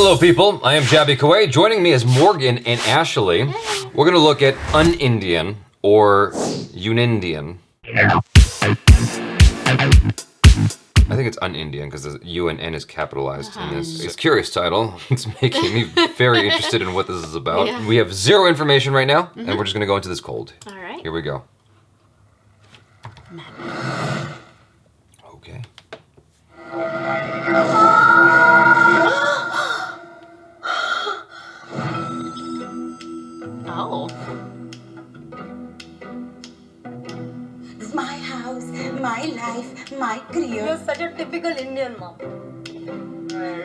Hello people, I am JABY KOAY. Joining me is Morgan and Ashley. We're gonna look at UNINDIAN or UNINDIAN. I think it's UNINDIAN because the U and N is capitalized in this. It's a curious title. It's making me very interested in what this is about. Yeah. We have zero information right now, and we're just gonna go into this cold. All right. Here we go. Okay. Oh. This is my house, my life, my career. You're such a typical Indian mom.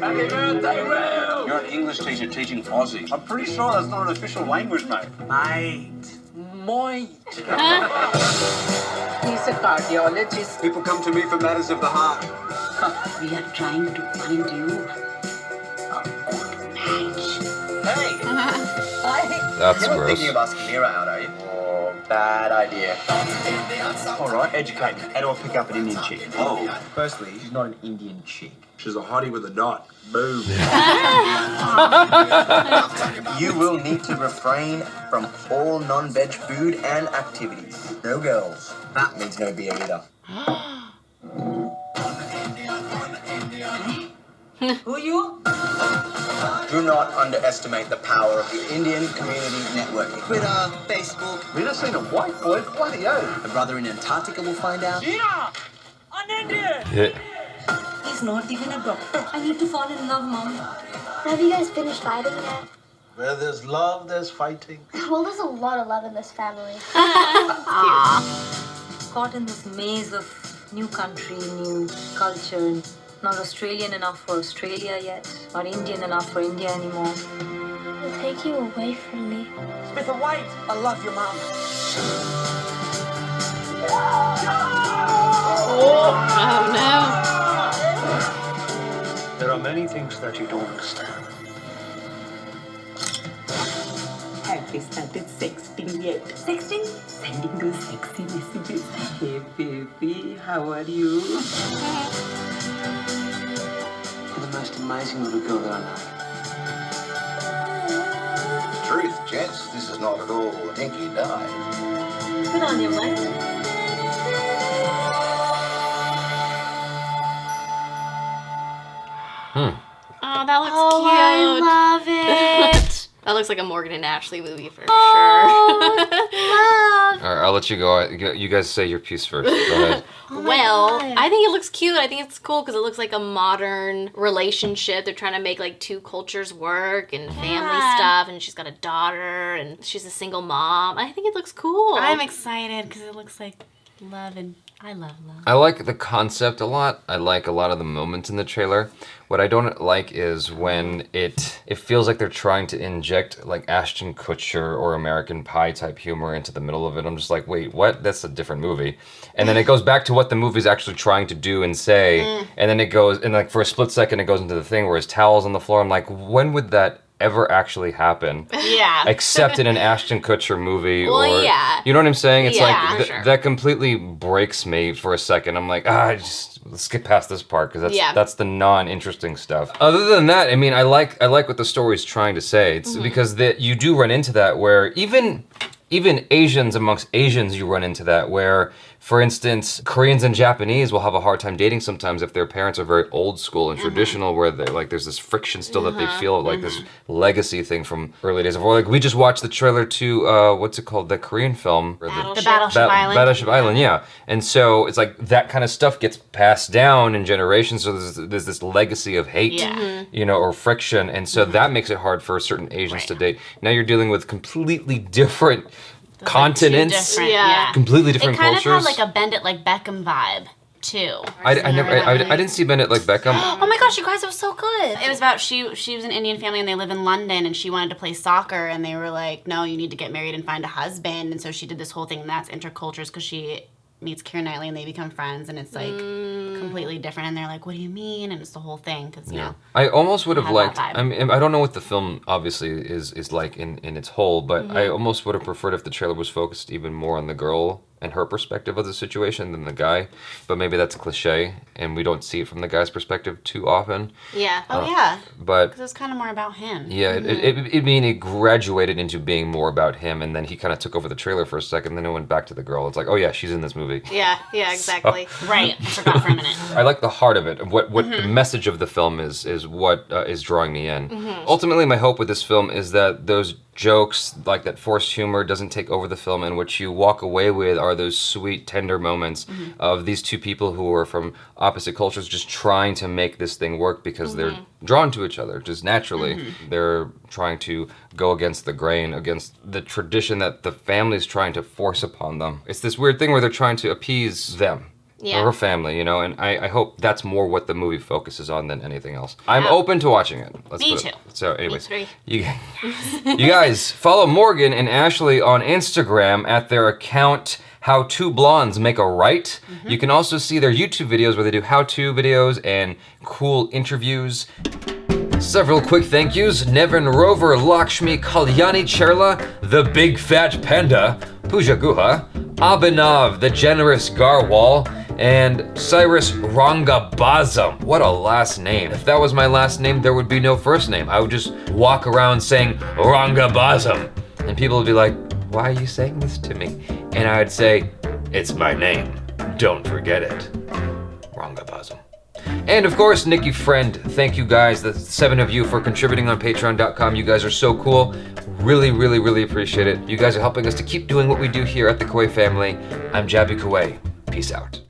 Happy birthday, Will! You're an English teacher teaching Aussie. I'm pretty sure that's not an official language, mate. Mate. He's a cardiologist. People come to me for matters of the heart. We are trying to find you a good match. Hey! That's You're not gross. thinking of asking Mira out, are you? Oh, bad idea. Alright, educate me. How do I pick up an Indian chick? Oh. Firstly, she's not an Indian chick. She's a hottie with a dot. Boom. You will need to refrain from all non-veg food and activities. No girls. That means no beer either. Who you? Do not underestimate the power of the Indian community networking. Twitter, Facebook. We just seen a white boy. Bloody hell. A brother in Antarctica will find out. Yeah! An Indian! Yeah. He's not even a doctor. I need to fall in love, Mom. Have you guys finished fighting yet? Where there's love, there's fighting. Well, there's a lot of love in this family. Caught in this maze of new country, new culture. Not Australian enough for Australia yet. Not Indian enough for India anymore. It'll take you away from me. Smith, wait! I love your mom. Oh no. There are many things that you don't understand. Have we started sexting yet? Sexting? Sending those sexy messages. Hey baby, how are you? You're the most amazing little girl that I know. Truth, gents, this is not at all inky dye. Good on you, mate. Oh, that looks cute. I love it. That looks like a Morgan and Ashley movie for sure. Love. All right, I'll let you go. You guys say your piece first. Go ahead. Well, I think it looks cute. I think it's cool because it looks like a modern relationship. They're trying to make like two cultures work and family stuff. And she's got a daughter and she's a single mom. I think it looks cool. I'm excited because it looks like love, and I love love. I like the concept a lot. I like a lot of the moments in the trailer. What I don't like is when it feels like they're trying to inject like Ashton Kutcher or American Pie type humor into the middle of it. I'm just like, wait, what? That's a different movie. And then it goes back to what the movie's actually trying to do and say. And then it goes, and like for a split second, it goes into the thing where his towel's on the floor. I'm like, when would that ever actually happen? Yeah. Except in an Ashton Kutcher movie. Well, or, yeah. You know what I'm saying? It's Yeah, like, sure. that completely breaks me for a second. I'm like, let's get past this part because that's the non-interesting stuff. Other than that, I mean, I like what the story's trying to say. It's because you do run into that where even Asians amongst Asians, you run into that where, for instance, Koreans and Japanese will have a hard time dating sometimes if their parents are very old school and traditional, where they like there's this friction still that they feel like this legacy thing from early days of war. Like we just watched the trailer to what's it called, the Korean film, The Battleship Island. Battleship Island, yeah. And so it's like that kind of stuff gets passed down in generations. So there's this legacy of hate, you know, or friction, and so that makes it hard for certain Asians to date. Now you're dealing with completely different continents, completely different It kind cultures. of had like a Bend It Like Beckham vibe too. I didn't see Bennett like Beckham. Oh my gosh, you guys, it was so good. It was about she was an Indian family and they live in London and she wanted to play soccer and they were like, no, you need to get married and find a husband. And so she did this whole thing and that's intercultures because she meets Keira Knightley and they become friends and it's like completely different and they're like, what do you mean? And it's the whole thing because you know. I almost would have had liked. that vibe. I mean, I don't know what the film obviously is like in its whole, but I almost would have preferred if the trailer was focused even more on the girl and her perspective of the situation than the guy. But maybe that's cliche, and we don't see it from the guy's perspective too often. Yeah. Oh yeah. but because it's kind of more about him. yeah, it graduated into being more about him, and then he kind of took over the trailer for a second, then it went back to the girl. It's like, oh yeah, she's in this movie. Yeah, exactly. Right, I forgot for a minute. I like the heart of it. What the message of the film is what is drawing me in. Ultimately, my hope with this film is that those jokes, like that forced humor, doesn't take over the film, and what you walk away with are those sweet, tender moments of these two people who are from opposite cultures just trying to make this thing work because they're drawn to each other just naturally. They're trying to go against the grain, against the tradition that the family's trying to force upon them. It's this weird thing where they're trying to appease them. Yeah. Or her family, you know, and I hope that's more what the movie focuses on than anything else. I'm open to watching it. Me too. So anyways, Me you guys follow Morgan and Ashley on Instagram at their account How Two Blondes Make a Right. You can also see their YouTube videos where they do how-to videos and cool interviews. Several quick thank yous: Nevin Rover, Lakshmi Kalyani Cherla, The Big Fat Panda, Pooja Guha, Abhinav, The Generous Garwal, and Cyrus Rangabazam. What a last name. If that was my last name, there would be no first name. I would just walk around saying Rangabazam. And people would be like, why are you saying this to me? And I would say, it's my name. Don't forget it. Rangabazam. And of course, Nikki Friend, thank you guys, the 7 of you, for contributing on patreon.com. You guys are so cool. Really, really, really appreciate it. You guys are helping us to keep doing what we do here at the KOAY family. I'm JABY KOAY. Peace out.